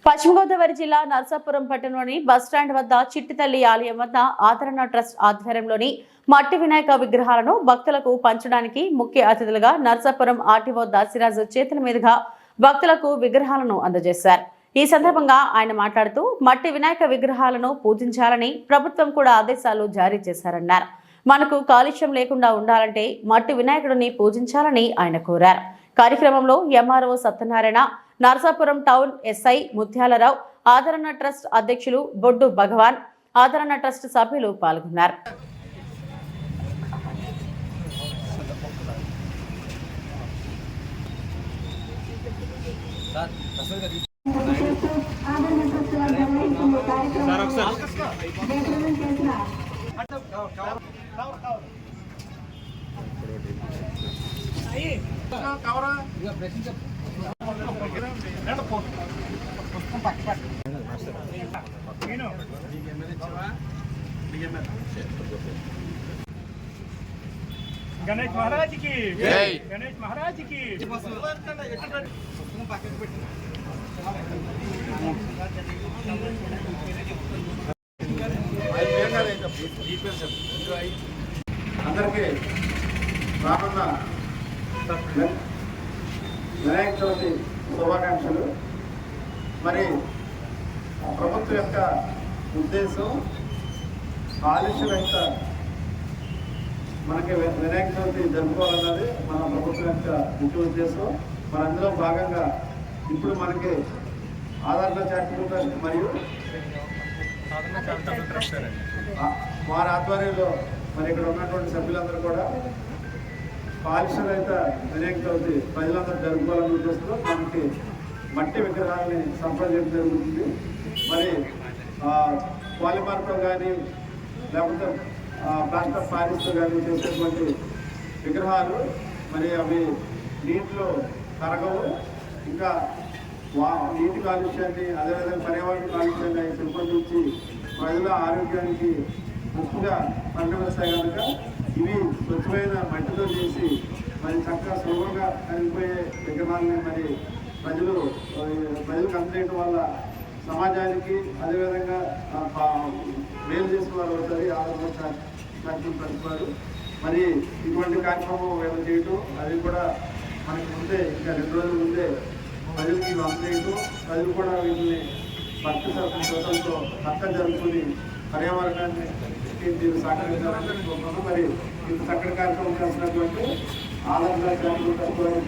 పశ్చిమ గోదావరి జిల్లా నర్సాపురం పట్టణంలోని బస్టాండ్ వద్ద చిట్టితల్లి ఆలయం వద్ద ఆదరణ ట్రస్ట్ ఆధ్వర్యంలోని మట్టి వినాయక విగ్రహాలను భక్తులకు పంచడానికి ముఖ్య అతిథులుగా నర్సాపురం ఆర్టీఓ దాసిరాజు చేతుల మీదుగా భక్తులకు విగ్రహాలను అందజేశారు. ఈ సందర్భంగా ఆయన మాట్లాడుతూ మట్టి వినాయక విగ్రహాలను పూజించాలని ప్రభుత్వం కూడా ఆదేశాలు జారీ చేశారన్నారు. మనకు కాలుష్యం లేకుండా ఉండాలంటే మట్టి వినాయకుడిని పూజించాలని ఆయన కోరారు. కార్యక్రమంలో MRO Satyanarayana, Narsapuram town SI Muthyalarao, ఆదరణ ట్రస్ట్ అధ్యక్షులు బొడ్డు భగవాన్, ఆదరణ ట్రస్ట్ సభ్యులు పాల్గొన్నారు. गणेश महाराज की जय। गणेश महाराज की అందరికీ రానున్న వినాయక చవితి శుభాకాంక్షలు. మరి ప్రభుత్వం యొక్క ఉద్దేశం కాలుష్యరహిత మనకి వినాయక చవితి జరుపుకోవాలన్నది మన ప్రభుత్వం యొక్క ముఖ్య ఉద్దేశం. మరి అందులో భాగంగా ఇప్పుడు మనకి ఆదరణ చారిటబుల్ ట్రస్ట్ మరియు వారి ఆధ్వర్యంలో మరి ఇక్కడ ఉన్నటువంటి సభ్యులందరూ కూడా కాలుష్యరహిత వినాయక చవితి ప్రజలందరూ జరుపుకోవాలని ఉద్దేశంలో మనకి మట్టి విగ్రహాలని సంప్రదించడం జరుగుతుంది. మరి పాలిమర్తో కానీ లేకపోతే ప్లాస్టర్ పారిస్తో కానీ చేసేటువంటి విగ్రహాలు మరి అవి నీటిలో కరగవు, ఇంకా నీటి కాలుష్యాన్ని అదేవిధంగా పర్యావరణ కాలుష్యాన్ని పెంపొందించి ప్రజల ఆరోగ్యానికి ముఖ్యంగా పరిణమిస్తాయి కనుక ఇవి స్వచ్ఛమైన మట్టితో చేసి మరి చక్కగా సులభంగా కరిగిపోయే విగ్రహాలని మరి ప్రజలకు అందజేయడం వల్ల సమాజానికి అదేవిధంగా మేలు చేసిన వారు అవుతుంది. ఆదరణ చారిటబుల్ ట్రస్ట్ వారు మరి ఇటువంటి కార్యక్రమం వీళ్ళు చేయటం, అది కూడా మనకి ముందే ఇంకా 2 రోజుల ముందే ప్రజలకి అందజేయటం, ప్రజలు కూడా వీటిని భక్తి శ్రద్ధలతో చక్కగా జరుపుకుని పర్యావరణాన్ని మీరు సహకరించాలని కోరుకున్నాను. మరి ఇంత చక్కటి కార్యక్రమం చేసినటువంటి ఆదరణ చారిటబుల్ ట్రస్ట్